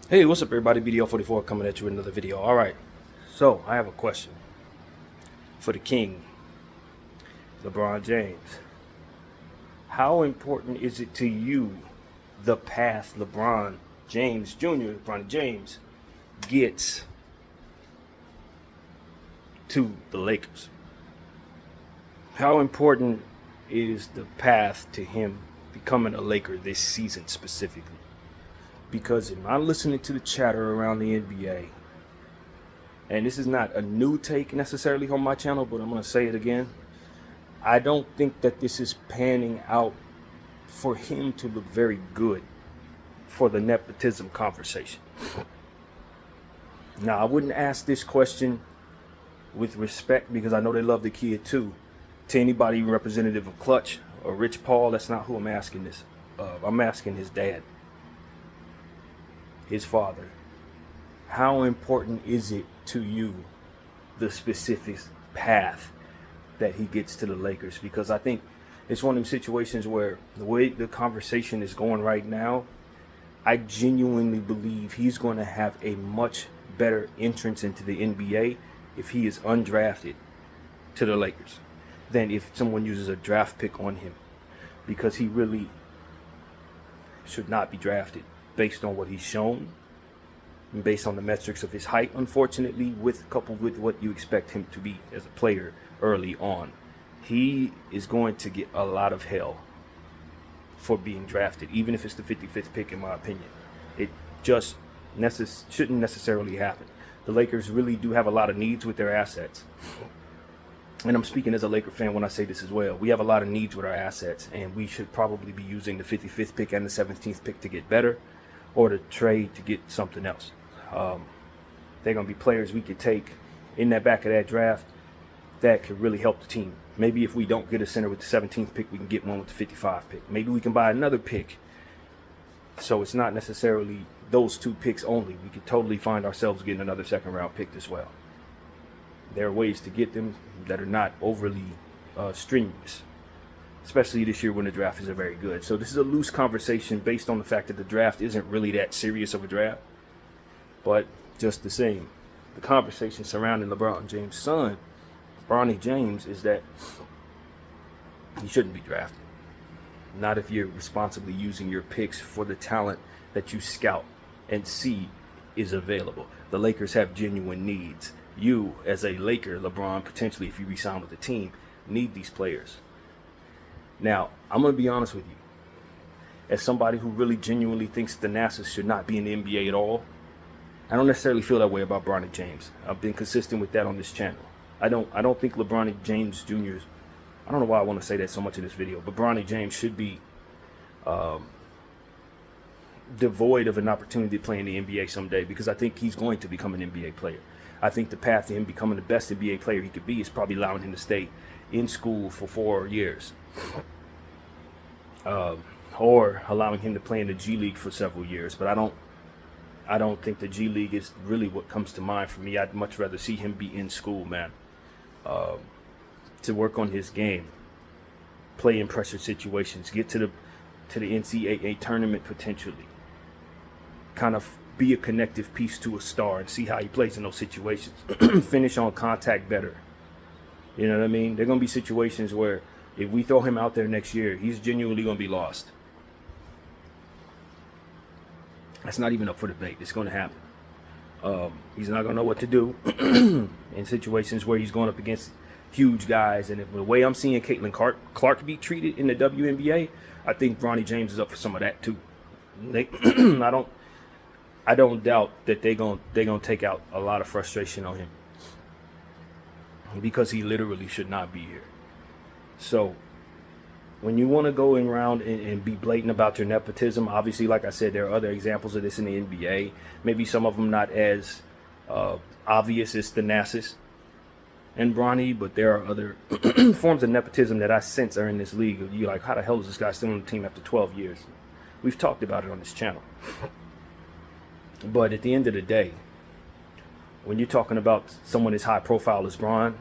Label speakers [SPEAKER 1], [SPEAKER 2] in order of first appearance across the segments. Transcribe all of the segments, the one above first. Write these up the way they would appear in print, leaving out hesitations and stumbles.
[SPEAKER 1] Hey, what's up, everybody? BDO44 coming at you with another video. All right, so I have a question for the king, LeBron James. How important is it to you the path LeBron James Jr., LeBron James, gets to the Lakers? How important is the path to him becoming a Laker this season specifically? Because if I'm listening to the chatter around the NBA, and this is not a new take necessarily on my channel, but I'm going to say it again. I don't think that this is panning out for him to look very good for the nepotism conversation. Now, I wouldn't ask this question with respect because I know they love the kid too. To anybody representative of Clutch or Rich Paul, that's not who I'm asking this of. I'm asking his dad, his father. How important is it to you, the specific path that he gets to the Lakers? Because I think it's one of them situations where the way the conversation is going right now, I genuinely believe he's going to have a much better entrance into the NBA if he is undrafted to the Lakers than if someone uses a draft pick on him, because he really should not be drafted based on what he's shown, based on the metrics of his height, unfortunately, coupled with what you expect him to be as a player early on. He is going to get a lot of hell for being drafted, even if it's the 55th pick, in my opinion. It just shouldn't necessarily happen. The Lakers really do have a lot of needs with their assets. And I'm speaking as a Laker fan when I say this as well. We have a lot of needs with our assets, and we should probably be using the 55th pick and the 17th pick to get better, or to trade to get something else. They're going to be players we could take in that back of that draft that could really help the team. Maybe if we don't get a center with the 17th pick, we can get one with the 55 pick. Maybe we can buy another pick. So it's not necessarily those two picks only. We could totally find ourselves getting another second round pick as well. There are ways to get them that are not overly strenuous, especially this year when the draft isn't very good. So this is a loose conversation based on the fact that the draft isn't really that serious of a draft. But just the same, the conversation surrounding LeBron James' son, Bronny James, is that he shouldn't be drafted. Not if you're responsibly using your picks for the talent that you scout and see is available. The Lakers have genuine needs. You, as a Laker, LeBron, potentially, if you re-sign with the team, need these players. Now, I'm going to be honest with you. As somebody who really genuinely thinks the Nassers should not be in the NBA at all, I don't necessarily feel that way about Bronny James. I've been consistent with that on this channel. I don't think LeBron James Jr.'s, I don't know why I want to say that so much in this video, but Bronny James should be devoid of an opportunity to play in the NBA someday, because I think he's going to become an NBA player. I think the path to him becoming the best NBA player he could be is probably allowing him to stay in school for 4 years. Or allowing him to play in the G League for several years. But I don't think the G League is really what comes to mind for me. I'd much rather see him be in school, man, to work on his game, play in pressure situations, get to the NCAA tournament potentially, kind of be a connective piece to a star and see how he plays in those situations. Finish on contact better. You know what I mean? There are going to be situations where if we throw him out there next year, he's genuinely going to be lost. That's not even up for debate. It's going to happen. He's not going to know what to do in situations where he's going up against huge guys. And if the way I'm seeing Caitlin Clark be treated in the WNBA, I think Bronny James is up for some of that too. I don't doubt that they're gonna take out a lot of frustration on him, because he literally should not be here. So when you want to go around and be blatant about your nepotism, obviously, like I said, there are other examples of this in the NBA. Maybe some of them not as obvious as the Nassers and Bronny, but there are other forms of nepotism that I sense are in this league. You're like, how the hell is this guy still on the team after 12 years? We've talked about it on this channel. But at the end of the day, when you're talking about someone as high profile as Bron,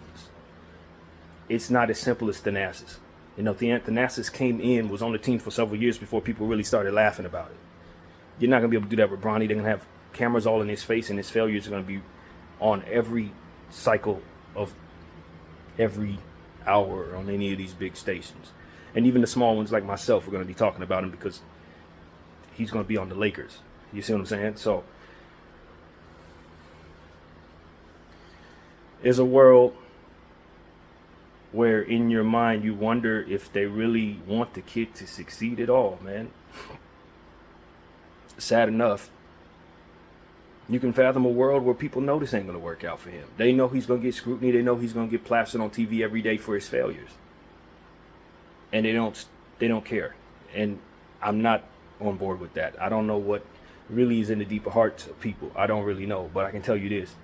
[SPEAKER 1] it's not as simple as the Nassers. You know, the Nassers came in, was on the team for several years before people really started laughing about it. You're not going to be able to do that with Bronny. They're going to have cameras all in his face, and his failures are going to be on every cycle of every hour on any of these big stations. And even the small ones like myself are going to be talking about him because he's going to be on the Lakers. You see what I'm saying? So there's a world where in your mind you wonder if they really want the kid to succeed at all, man. Sad enough, you can fathom a world where people know this ain't going to work out for him. They know he's going to get scrutiny. They know he's going to get plastered on TV every day for his failures. And they don't care. And I'm not on board with that. I don't know what really is in the deeper hearts of people. I don't really know. But I can tell you this.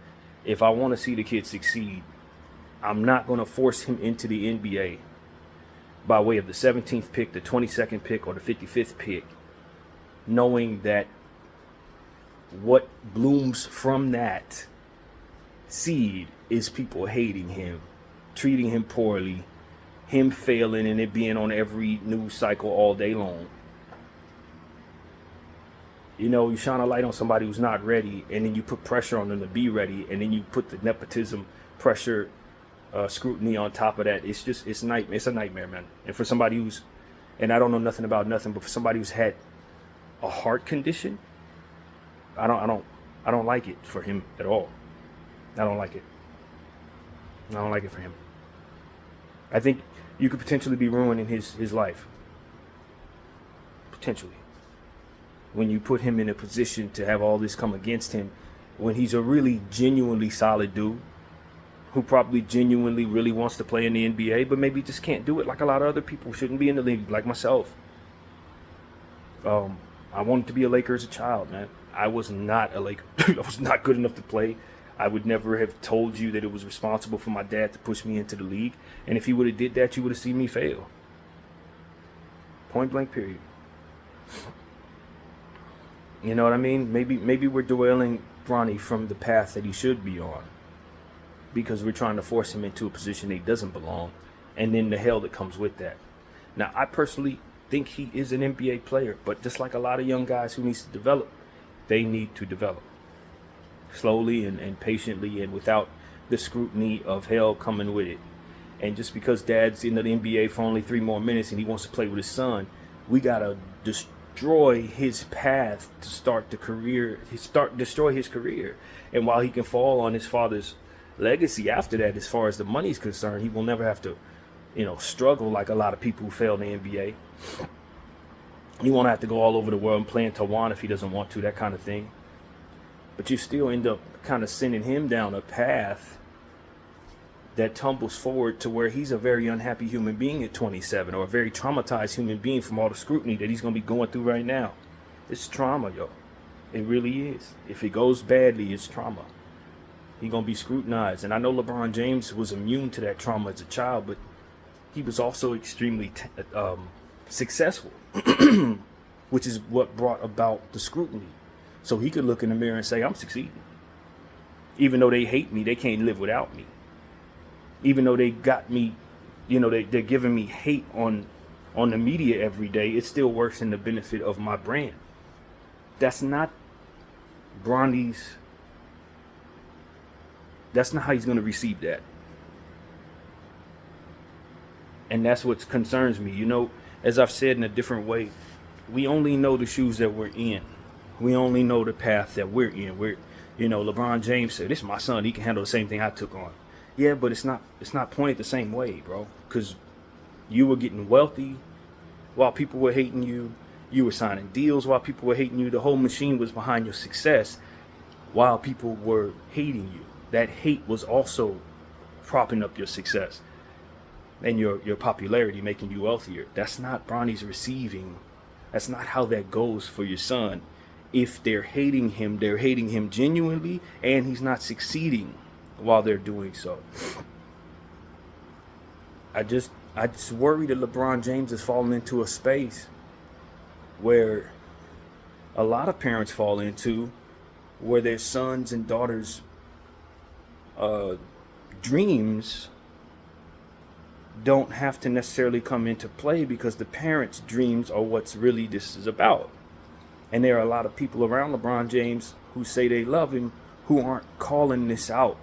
[SPEAKER 1] If I want to see the kid succeed, I'm not going to force him into the NBA by way of the 17th pick, the 22nd pick, or the 55th pick, knowing that what blooms from that seed is people hating him, treating him poorly, him failing, and it being on every news cycle all day long. You know, you shine a light on somebody who's not ready, and then you put pressure on them to be ready, and then you put the nepotism, pressure, scrutiny on top of that. It's a nightmare, man. And for somebody who's, and I don't know nothing about nothing, but for somebody who's had a heart condition, I don't like it for him at all. I don't like it. I don't like it for him. I think you could potentially be ruining his life. Potentially. When you put him in a position to have all this come against him, when he's a really genuinely solid dude who probably genuinely really wants to play in the NBA, but maybe just can't do it like a lot of other people shouldn't be in the league, like myself. I wanted to be a Laker as a child, man. I was not a Laker. I was not good enough to play. I would never have told you that it was responsible for my dad to push me into the league. And if he would have did that, you would have seen me fail. Point blank, period. You know what I mean? Maybe we're derailing Bronny from the path that he should be on because we're trying to force him into a position that he doesn't belong, and then the hell that comes with that. Now, I personally think he is an NBA player, but just like a lot of young guys who needs to develop, they need to develop slowly and patiently and without the scrutiny of hell coming with it. And just because dad's in the NBA for only 3 more minutes and he wants to play with his son, we gotta destroy his path to start the career, destroy his career. And while he can fall on his father's legacy after that, as far as the money's concerned, he will never have to, struggle like a lot of people who fail in the NBA. He won't have to go all over the world and play in Taiwan if he doesn't want to, that kind of thing. But you still end up kind of sending him down a path that tumbles forward to where he's a very unhappy human being at 27, or a very traumatized human being from all the scrutiny that he's going to be going through right now. It's trauma, yo. It really is. If it goes badly, it's trauma. He's going to be scrutinized. And I know LeBron James was immune to that trauma as a child, but he was also extremely successful, which is what brought about the scrutiny. So he could look in the mirror and say, I'm succeeding. Even though they hate me, they can't live without me. Even though they got me, they're giving me hate on the media every day, it still works in the benefit of my brand. That's not Bronny's, that's not how he's going to receive that. And that's what concerns me. As I've said in a different way, we only know the shoes that we're in. We only know the path that we're in. LeBron James said, this is my son. He can handle the same thing I took on. Yeah, but it's not pointed the same way, bro. Because you were getting wealthy while people were hating you. You were signing deals while people were hating you. The whole machine was behind your success while people were hating you. That hate was also propping up your success and your popularity, making you wealthier. That's not Bronny's receiving. That's not how that goes for your son. If they're hating him genuinely, and he's not succeeding while they're doing so. I just worry that LeBron James has fallen into a space where a lot of parents fall into, where their sons and daughters' dreams don't have to necessarily come into play because the parents' dreams are what's really this is about. And there are a lot of people around LeBron James who say they love him who aren't calling this out.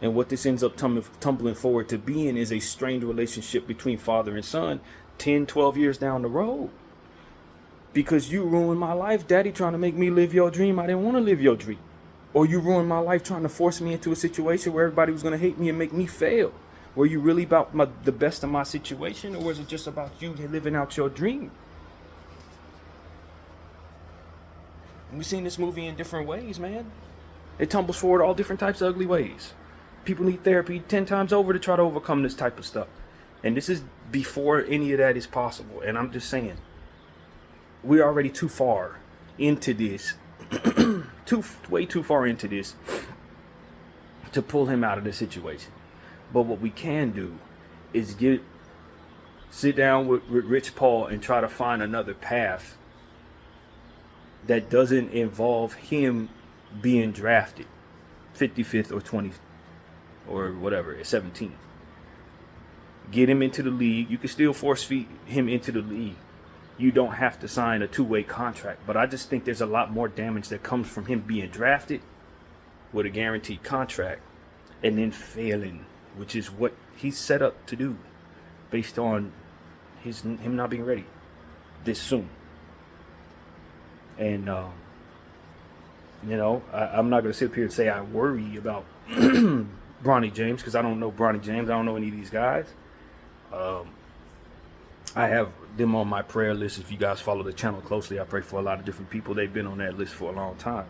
[SPEAKER 1] And what this ends up tumbling forward to being is a strained relationship between father and son 10, 12 years down the road. Because you ruined my life, Daddy, trying to make me live your dream. I didn't want to live your dream. Or you ruined my life trying to force me into a situation where everybody was going to hate me and make me fail. Were you really about the best of my situation, or was it just about you living out your dream? We've seen this movie in different ways, man. It tumbles forward all different types of ugly ways. People need therapy 10 times over to try to overcome this type of stuff. And this is before any of that is possible. And I'm just saying, we're already too far into this, way too far into this to pull him out of the situation. But what we can do is sit down with Rich Paul and try to find another path that doesn't involve him being drafted 55th or 20th or whatever at 17. Get him into the league. You can still force feed him into the league. You don't have to sign a two-way contract. But I just think there's a lot more damage that comes from him being drafted with a guaranteed contract and then failing, which is what he's set up to do based on him not being ready this soon. And, I'm not going to sit up here and say I worry about Bronny James, because I don't know Bronny James. I don't know any of these guys. I have them on my prayer list. If you guys follow the channel closely, I pray for a lot of different people. They've been on that list for a long time.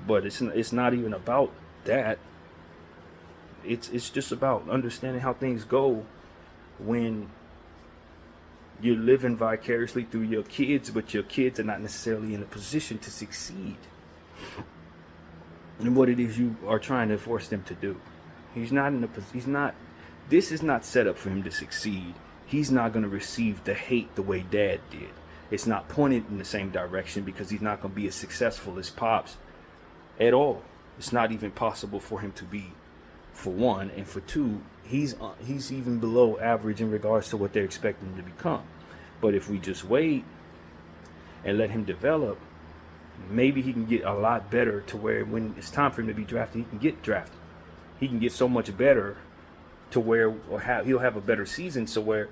[SPEAKER 1] But it's not even about that. It's just about understanding how things go when you're living vicariously through your kids, but your kids are not necessarily in a position to succeed in what it is you are trying to force them to do. This is not set up for him to succeed. He's not going to receive the hate the way Dad did. It's not pointed in the same direction because he's not going to be as successful as Pops at all. It's not even possible for him to be, for one, and for two, he's even below average in regards to what they're expecting him to become. But if we just wait and let him develop, maybe he can get a lot better to where when it's time for him to be drafted, he can get drafted. He can get so much better to where he'll have a better season, so where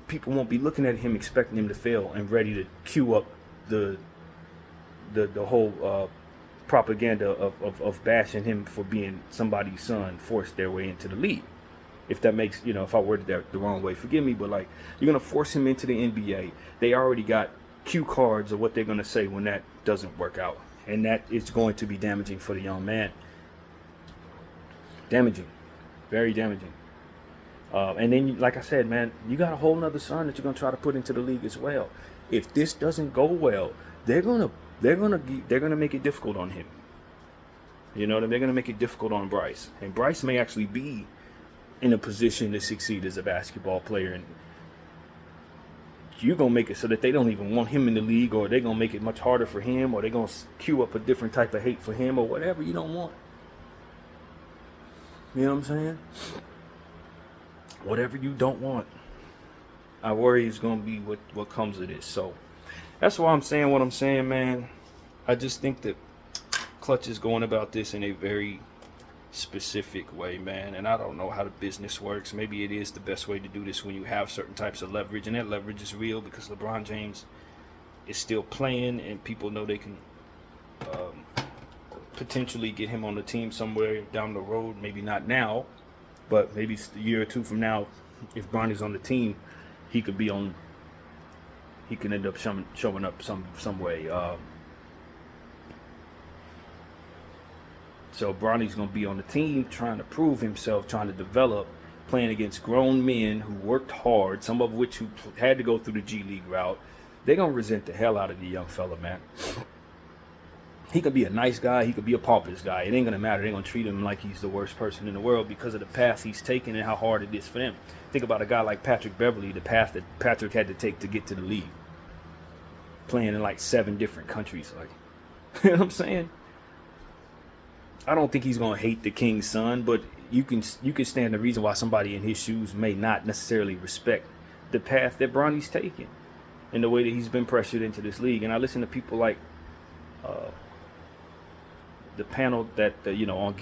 [SPEAKER 1] people won't be looking at him expecting him to fail and ready to cue up the whole propaganda of bashing him for being somebody's son forced their way into the league. If that makes, if I worded that the wrong way, forgive me, but like, you're going to force him into the NBA. They already got cue cards of what they're going to say when that doesn't work out. And that is going to be damaging for the young man. Damaging. Very damaging. And then, like I said, man, you got a whole nother son that you're going to try to put into the league as well. If this doesn't go well, they're going to make it difficult on him. They're going to make it difficult on Bryce. And Bryce may actually be in a position to succeed as a basketball player, and you're going to make it so that they don't even want him in the league, or they're going to make it much harder for him, or they're going to cue up a different type of hate for him, or whatever you don't want. You know what I'm saying? Whatever you don't want, I worry is going to be what comes of this. So that's why I'm saying what I'm saying, man. I just think that Clutch is going about this in a very specific way, man, and I don't know how the business works. Maybe it is the best way to do this when you have certain types of leverage, and that leverage is real because LeBron James is still playing, and people know they can potentially get him on the team somewhere down the road. Maybe not now, but maybe a year or two from now, if Bronny's on the team, he could end up showing up some way. So Bronny's going to be on the team trying to prove himself, trying to develop, playing against grown men who worked hard, some of which who had to go through the G League route. They're going to resent the hell out of the young fella, man. He could be a nice guy. He could be a pauper's guy. It ain't going to matter. They're going to treat him like he's the worst person in the world because of the path he's taken and how hard it is for them. Think about a guy like Patrick Beverly, the path that Patrick had to take to get to the league. Playing in like 7 different countries. Like, you know what I'm saying? I don't think he's going to hate the king's son, but you can stand the reason why somebody in his shoes may not necessarily respect the path that Bronny's taking. in the way that he's been pressured into this league. And I listen to people like the panel that on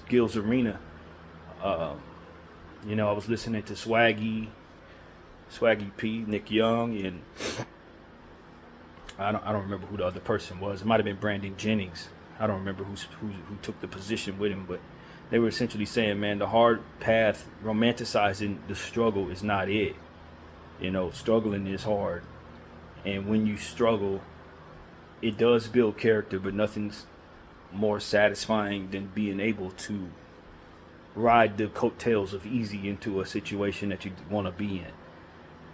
[SPEAKER 1] Gil's Arena. I was listening to Swaggy P, Nick Young, and I don't remember who the other person was. It might have been Brandon Jennings. I don't remember who took the position with him, but they were essentially saying, man, the hard path, romanticizing the struggle is not it. Struggling is hard. And when you struggle, it does build character, but nothing's more satisfying than being able to ride the coattails of easy into a situation that you want to be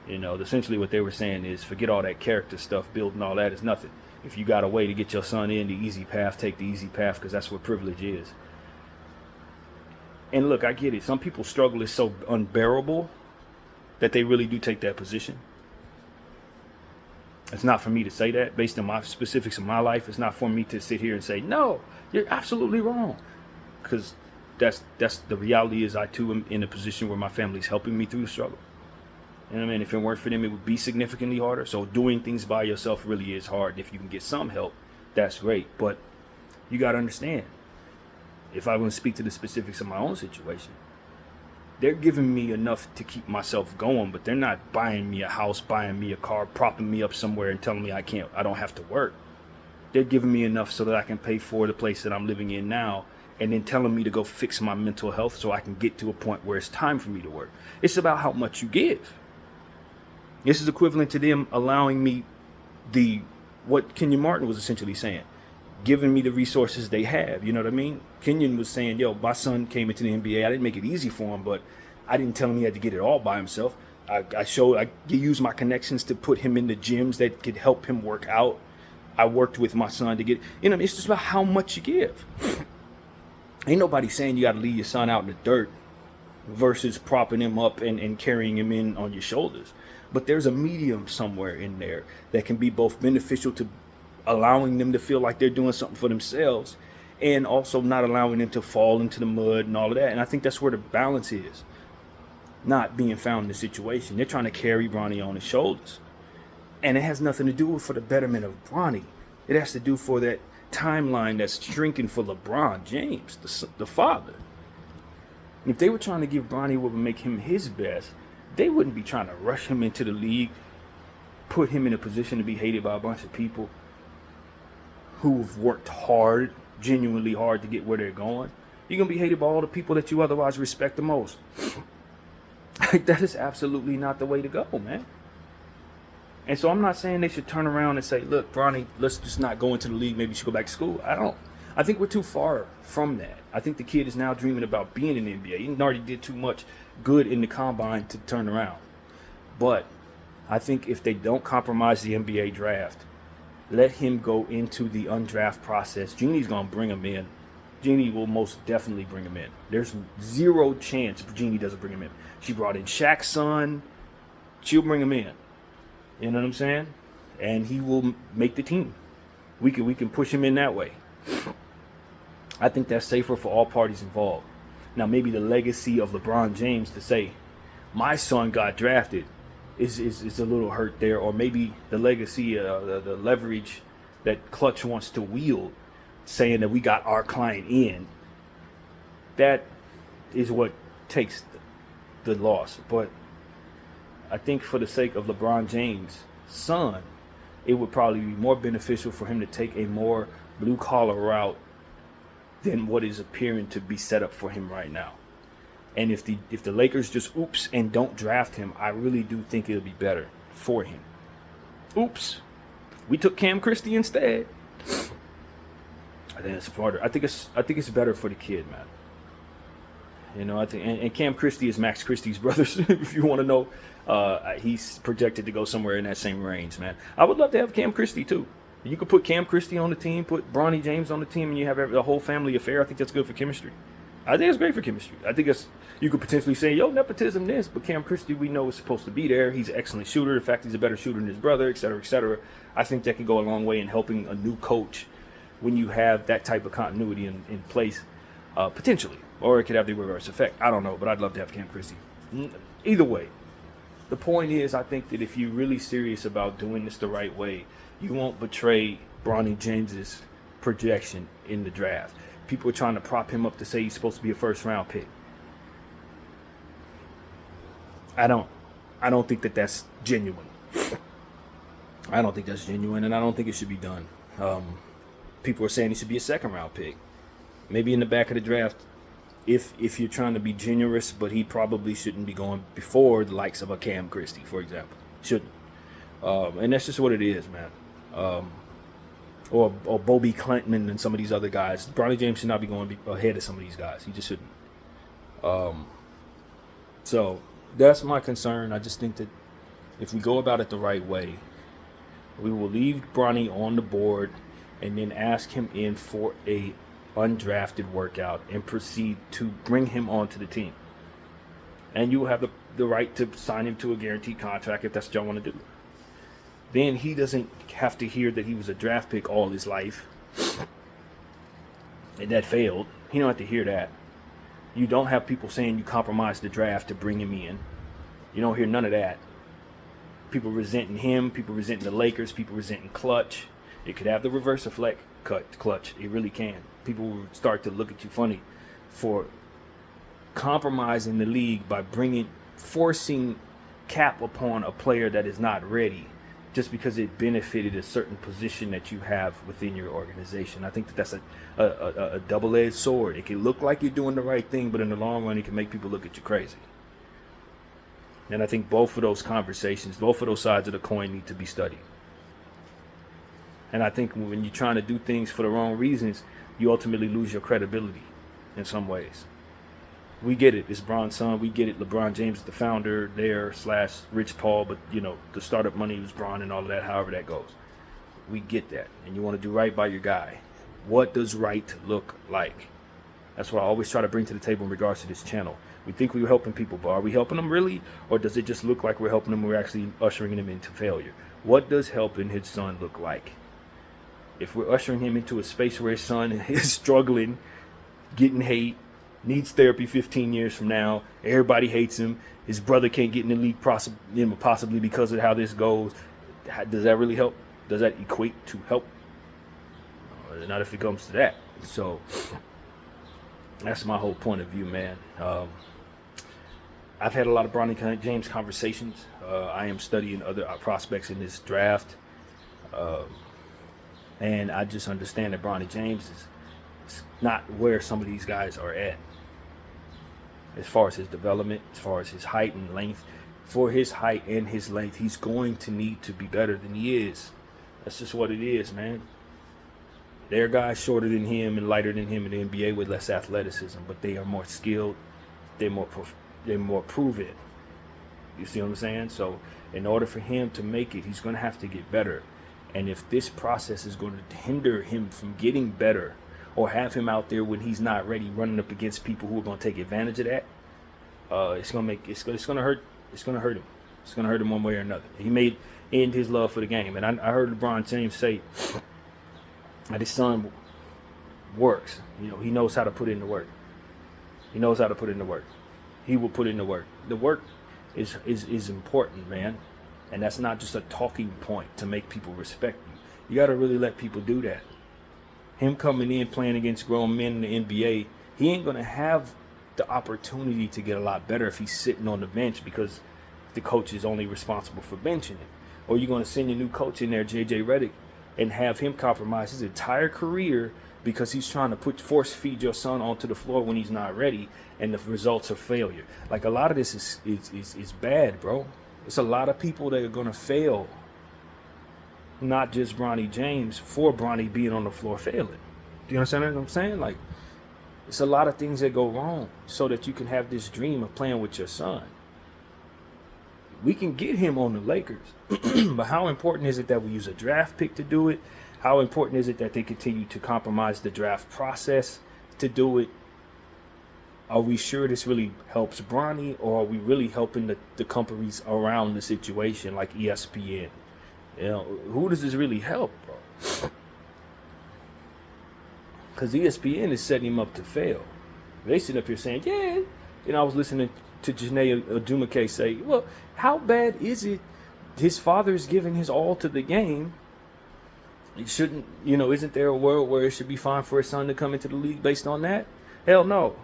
[SPEAKER 1] in. Essentially what they were saying is forget all that character stuff, building all that is nothing. If you got a way to get your son in the easy path, take the easy path, because that's what privilege is. And look, I get it. Some people's struggle is so unbearable that they really do take that position. It's not for me to say that based on my specifics of my life. It's not for me to sit here and say, no, you're absolutely wrong. Because that's the reality is I too am in a position where my family's helping me through the struggle. You know what I mean? If it weren't for them, it would be significantly harder. So doing things by yourself really is hard. If you can get some help, that's great. But you got to understand, if I want to speak to the specifics of my own situation, they're giving me enough to keep myself going, but they're not buying me a house, buying me a car, propping me up somewhere and telling me I don't have to work. They're giving me enough so that I can pay for the place that I'm living in now, and then telling me to go fix my mental health so I can get to a point where it's time for me to work. It's about how much you give. This is equivalent to them allowing me what Kenyon Martin was essentially saying, giving me the resources they have. You know what I mean? Kenyon was saying, yo, my son came into the NBA. I didn't make it easy for him, but I didn't tell him he had to get it all by himself. I used my connections to put him in the gyms that could help him work out. I worked with my son to get, it's just about how much you give. Ain't nobody saying you got to leave your son out in the dirt versus propping him up and carrying him in on your shoulders. But there's a medium somewhere in there that can be both beneficial to allowing them to feel like they're doing something for themselves and also not allowing them to fall into the mud and all of that. And I think that's where the balance is not being found in the situation. They're trying to carry Bronny on his shoulders. And it has nothing to do with for the betterment of Bronny. It has to do for that timeline that's shrinking for LeBron James, the father. If they were trying to give Bronny what would make him his best, they wouldn't be trying to rush him into the league, put him in a position to be hated by a bunch of people who've worked hard, genuinely hard to get where they're going. You're going to be hated by all the people that you otherwise respect the most. That is absolutely not the way to go, man. And so I'm not saying they should turn around and say, look, Bronny, let's just not go into the league. Maybe you should go back to school. I think we're too far from that. I think the kid is now dreaming about being in the NBA. He already did too much good in the combine to turn around. But I think if they don't compromise the NBA draft, let him go into the undraft process. Jeannie's going to bring him in. Jeannie will most definitely bring him in. There's zero chance Jeannie doesn't bring him in. She brought in Shaq's son. She'll bring him in. You know what I'm saying? And he will make the team. We can push him in that way. I think that's safer for all parties involved. Now, maybe the legacy of LeBron James to say, my son got drafted is a little hurt there. Or maybe the legacy, the leverage that Clutch wants to wield, saying that we got our client in. That is what takes the loss. But I think for the sake of LeBron James' son, it would probably be more beneficial for him to take a more blue-collar route than what is appearing to be set up for him right now. And if the Lakers just oops and don't draft him, I really do think it'll be better for him. Oops, we took Cam Christie instead. I think it's smarter. I think it's better for the kid, man. You know, I think, and Cam Christie is Max Christie's brother. If you want to know, he's projected to go somewhere in that same range, man. I would love to have Cam Christie too. You could put Cam Christie on the team, put Bronny James on the team, and you have the whole family affair. I think that's good for chemistry. I think it's great for chemistry. I think you could potentially say, yo, nepotism this, but Cam Christie we know is supposed to be there. He's an excellent shooter. In fact, he's a better shooter than his brother, et cetera, et cetera. I think that could go a long way in helping a new coach when you have that type of continuity in place, potentially. Or it could have the reverse effect. I don't know, but I'd love to have Cam Christie. Either way, the point is, I think that if you're really serious about doing this the right way, you won't betray Bronny James's projection in the draft. People are trying to prop him up to say he's supposed to be a first round pick. I don't think that that's genuine. I don't think that's genuine, and I don't think it should be done. People are saying he should be a second round pick, maybe in the back of the draft. If you're trying to be generous, but he probably shouldn't be going before the likes of a Cam Christie, for example. Shouldn't. And that's just what it is, man. Or Bobby Clinton and some of these other guys. Bronny James should not be going ahead of some of these guys. He just shouldn't. So that's my concern. I just think that if we go about it the right way, we will leave Bronny on the board and then ask him in for a undrafted workout and proceed to bring him onto the team. And you will have the right to sign him to a guaranteed contract if that's what y'all want to do. Then he doesn't have to hear that he was a draft pick all his life and that failed. He don't have to hear that. You don't have people saying you compromised the draft to bring him in. You don't hear none of that. People resenting him, people resenting the Lakers, people resenting Clutch. It could have the reverse effect, Clutch. It really can. People will start to look at you funny for compromising the league by forcing cap upon a player that is not ready just because it benefited a certain position that you have within your organization. I think that that's a double-edged sword. It can look like you're doing the right thing, but in the long run, it can make people look at you crazy. And I think both of those conversations, both of those sides of the coin need to be studied. And I think when you're trying to do things for the wrong reasons, you ultimately lose your credibility in some ways. We get it. It's Bron's son. We get it. LeBron James is the founder there / Rich Paul. But, the startup money was Bron and all of that, however that goes. We get that. And you want to do right by your guy. What does right look like? That's what I always try to bring to the table in regards to this channel. We think we're helping people, but are we helping them really? Or does it just look like we're helping them? We're actually ushering them into failure. What does helping his son look like? If we're ushering him into a space where his son is struggling, getting hate, needs therapy 15 years from now, everybody hates him, his brother can't get in the league possibly because of how this goes, does that really help? Does that equate to help? Not if it comes to that. So that's my whole point of view, man. I've had a lot of Bronny James conversations. I am studying other prospects in this draft. And I just understand that Bronny James is not where some of these guys are at. As far as his development, as far as his height and length. For his height and his length, he's going to need to be better than he is. That's just what it is, man. There are guys shorter than him and lighter than him in the NBA with less athleticism, but they are more skilled. They're more proven. You see what I'm saying? So in order for him to make it, he's going to have to get better. And if this process is going to hinder him from getting better or have him out there when he's not ready running up against people who are going to take advantage of that, it's going to hurt. It's going to hurt him. It's going to hurt him one way or another. He may end his love for the game. And I heard LeBron James say that his son works. He knows how to put in the work. He knows how to put in the work. He will put in the work. The work is important, man. And that's not just a talking point to make people respect you. You got to really let people do that. Him coming in playing against grown men in the NBA, he ain't going to have the opportunity to get a lot better if he's sitting on the bench because the coach is only responsible for benching him. Or you're going to send your new coach in there, JJ Redick, and have him compromise his entire career because he's trying to force feed your son onto the floor when he's not ready, and the results are failure. Like, a lot of this is bad, bro. It's a lot of people that are going to fail, not just Bronny James, for Bronny being on the floor failing. Do you understand what I'm saying? Like, it's a lot of things that go wrong so that you can have this dream of playing with your son. We can get him on the Lakers, but how important is it that we use a draft pick to do it? How important is it that they continue to compromise the draft process to do it? Are we sure this really helps Bronny, or are we really helping the companies around the situation like ESPN? Who does this really help, bro? Because ESPN is setting him up to fail. They sit up here saying, yeah, I was listening to Janae Odumake say, well, how bad is it? His father's giving his all to the game. It shouldn't, isn't there a world where it should be fine for his son to come into the league based on that? Hell no.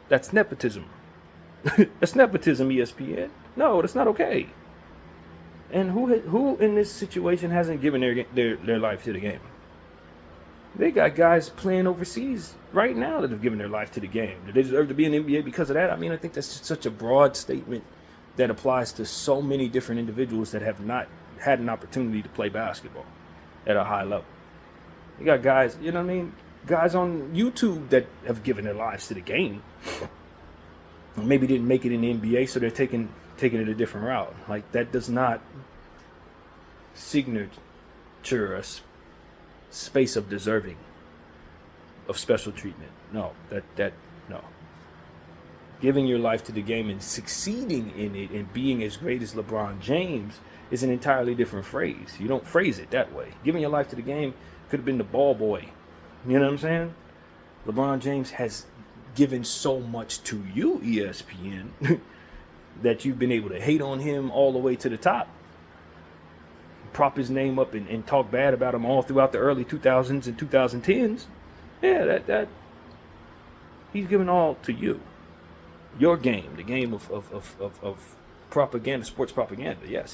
[SPEAKER 1] That's nepotism. That's nepotism, ESPN. No, that's not okay. And who in this situation hasn't given their life to the game? They got guys playing overseas right now that have given their life to the game. Do they deserve to be in the NBA because of that? I mean, I think that's just such a broad statement that applies to so many different individuals that have not had an opportunity to play basketball at a high level. You got guys, guys on YouTube that have given their lives to the game. Maybe didn't make it in the NBA, so they're taking it a different route. Like, that does not signature a space of deserving of special treatment. No, no. Giving your life to the game and succeeding in it and being as great as LeBron James is an entirely different phrase. You don't phrase it that way. Giving your life to the game could have been the ball boy. You know what I'm saying? LeBron James has given so much to you, ESPN, that you've been able to hate on him all the way to the top. Prop his name up and talk bad about him all throughout the early 2000s and 2010s. Yeah, that he's given all to you. Your game, the game of propaganda, sports propaganda. Yes,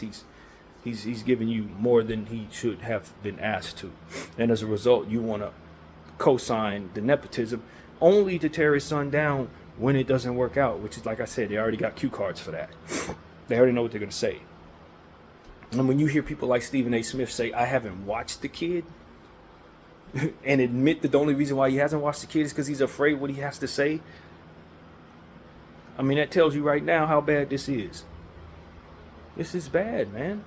[SPEAKER 1] he's given you more than he should have been asked to. And as a result, you want to co-sign the nepotism only to tear his son down when it doesn't work out, which is, like I said, they already got cue cards for that. They already know what they're going to say. And when you hear people like Stephen A. Smith say, I haven't watched the kid, and admit that the only reason why he hasn't watched the kid is because he's afraid what he has to say, I mean, that tells you right now how bad this is. This is bad, man.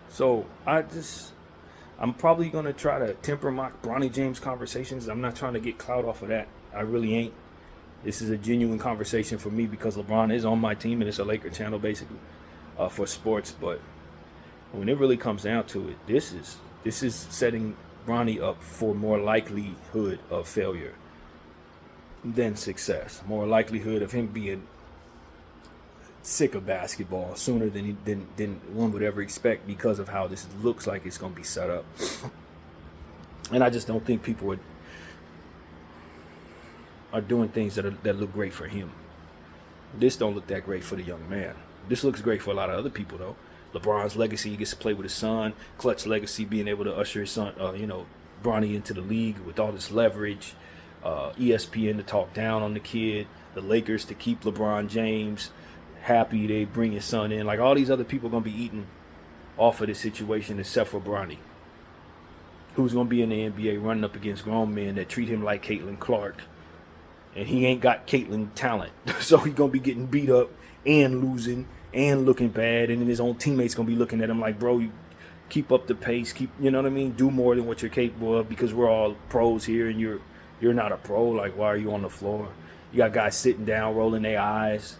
[SPEAKER 1] So I'm probably going to try to temper my Bronny James conversations. I'm not trying to get clout off of that. I really ain't. This is a genuine conversation for me because LeBron is on my team and it's a Laker channel basically for sports. But when it really comes down to it, this is setting Bronny up for more likelihood of failure than success. More likelihood of him being sick of basketball sooner than one would ever expect because of how this looks like it's going to be set up. And I just don't think people are doing things that look great for him. This don't look that great for the young man. This looks great for a lot of other people, though. LeBron's legacy, he gets to play with his son. Clutch's legacy, being able to usher his son, Bronny into the league with all this leverage. ESPN to talk down on the kid. The Lakers to keep LeBron James happy they bring his son in. Like, all these other people are going to be eating off of this situation except for Bronny, who's going to be in the NBA running up against grown men that treat him like Caitlin Clark. And he ain't got Caitlin talent. So he's going to be getting beat up and losing and looking bad. And then his own teammates going to be looking at him like, bro, you keep up the pace. You know what I mean? Do more than what you're capable of because we're all pros here and you're not a pro. Like, why are you on the floor? You got guys sitting down, rolling their eyes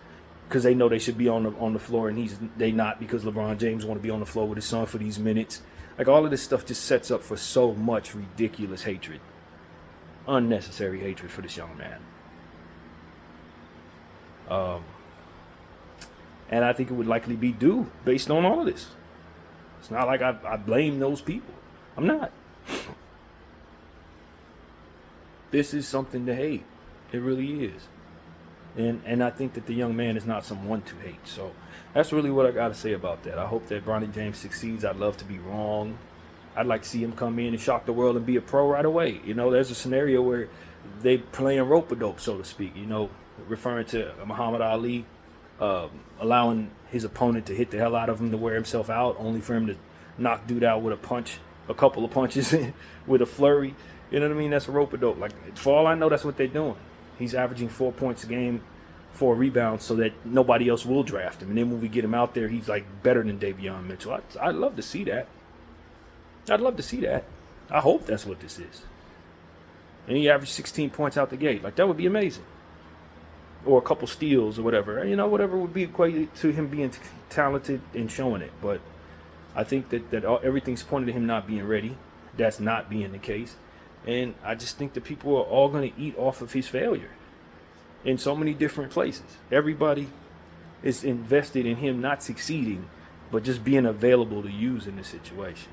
[SPEAKER 1] because they know they should be on the floor, and they not because LeBron James want to be on the floor with his son for these minutes. Like, all of this stuff just sets up for so much ridiculous hatred, unnecessary hatred for this young man. And I think it would likely be due based on all of this. It's not like I blame those people. I'm not. This is something to hate. It really is. And I think that the young man is not someone to hate. So that's really what I got to say about that. I hope that Bronny James succeeds. I'd love to be wrong. I'd like to see him come in and shock the world and be a pro right away. There's a scenario where they playing rope-a-dope, so to speak, referring to Muhammad Ali, allowing his opponent to hit the hell out of him to wear himself out, only for him to knock dude out with a couple of punches with a flurry. You know what I mean? That's a rope-a-dope. Like, for all I know, that's what they're doing. He's averaging 4 points a game, 4 rebounds, so that nobody else will draft him. And then when we get him out there, he's like better than Davion Mitchell. I'd love to see that. I'd love to see that. I hope that's what this is. And he averaged 16 points out the gate. Like, that would be amazing. Or a couple steals or whatever. Whatever would be equated to him being talented and showing it. But I think that everything's pointed to him not being ready. That's not being the case. And I just think that people are all going to eat off of his failure. in so many different places. Everybody is invested in him not succeeding, but just being available to use in the situation.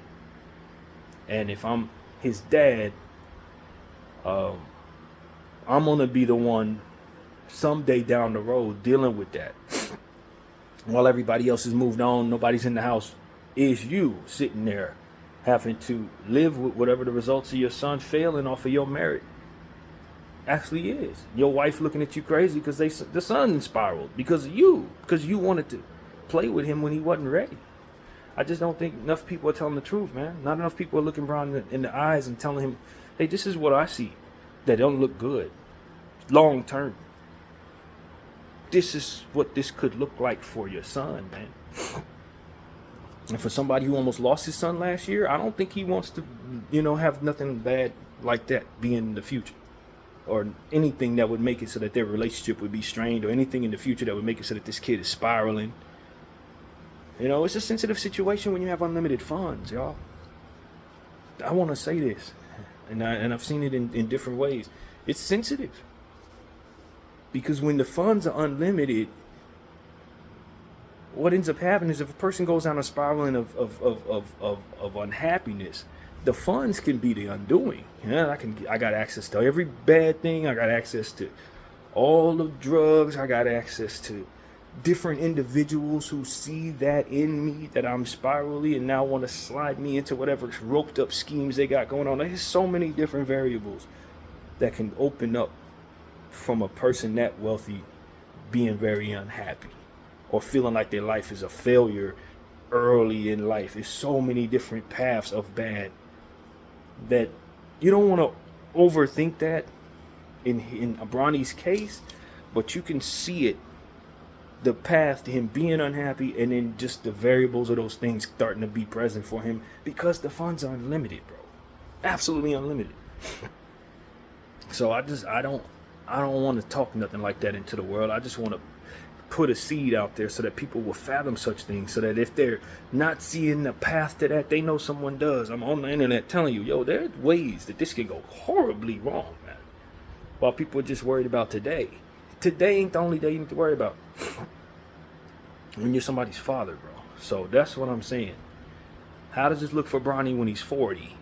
[SPEAKER 1] And if I'm his dad, I'm gonna be the one someday down the road dealing with that. While everybody else has moved on, nobody's in the house, is you sitting there having to live with whatever the results of your son failing off of your merit actually is. Your wife looking at you crazy because the son spiraled because of you, because you wanted to play with him when he wasn't ready. I just don't think enough people are telling the truth, man. Not enough people are looking Bron in the eyes and telling him, hey, this is what I see that don't look good long term. This is what this could look like for your son, man. And for somebody who almost lost his son last year, I don't think he wants to, have nothing bad like that be in the future, or anything that would make it so that their relationship would be strained, or anything in the future that would make it so that this kid is spiraling. It's a sensitive situation when you have unlimited funds, y'all. I want to say this, and I've seen it in different ways. It's sensitive. Because when the funds are unlimited, what ends up happening is if a person goes down a spiraling of unhappiness, the funds can be the undoing. I got access to every bad thing. I got access to all the drugs. I got access to different individuals who see that in me, that I'm spirally, and now want to slide me into whatever roped up schemes they got going on. There's so many different variables that can open up from a person that wealthy being very unhappy or feeling like their life is a failure early in life. There's so many different paths of bad that you don't want to overthink that in Bronny's case, but you can see it, the path to him being unhappy, and then just the variables of those things starting to be present for him because the funds are unlimited, bro. Absolutely unlimited. So I don't want to talk nothing like that into the world. I just want to put a seed out there so that people will fathom such things, so that if they're not seeing the path to that, they know someone does. I'm on the internet telling you, yo, there's ways that this can go horribly wrong, man. While people are just worried about today. Today ain't the only day you need to worry about. When you're somebody's father, bro. So that's what I'm saying. How does this look for Bronny when he's 40?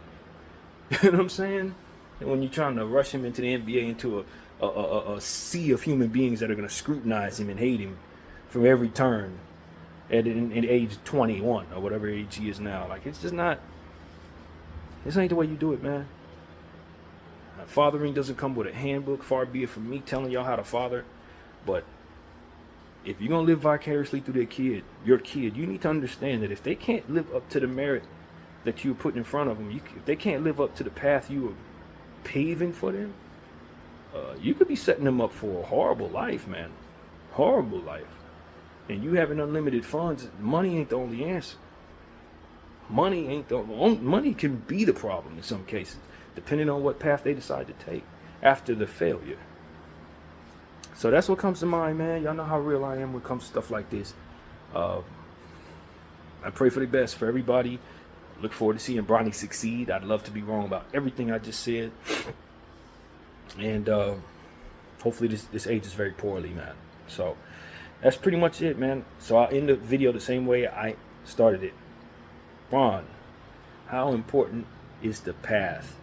[SPEAKER 1] You know what I'm saying? And when you're trying to rush him into the NBA, into a sea of human beings that are going to scrutinize him and hate him from every turn in age 21 or whatever age he is now. Like, it's just not, this ain't the way you do it, man. Fathering doesn't come with a handbook. Far be it from me telling y'all how to father. But if you're going to live vicariously through your kid, you need to understand that if they can't live up to the merit that you're putting in front of them, if they can't live up to the path you are paving for them, you could be setting them up for a horrible life, man. Horrible life. And you having unlimited funds, money ain't the only answer. Money can be the problem in some cases, depending on what path they decide to take after the failure. So that's what comes to mind, man. Y'all know how real I am when it comes to stuff like this. I pray for the best for everybody. Look forward to seeing Bronny succeed. I'd love to be wrong about everything I just said. And hopefully this ages very poorly, man. So that's pretty much it, man. So I'll end the video the same way I started it. Bron, how important is the path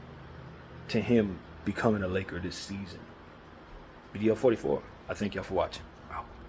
[SPEAKER 1] to him becoming a Laker this season? Video 44. I thank y'all for watching.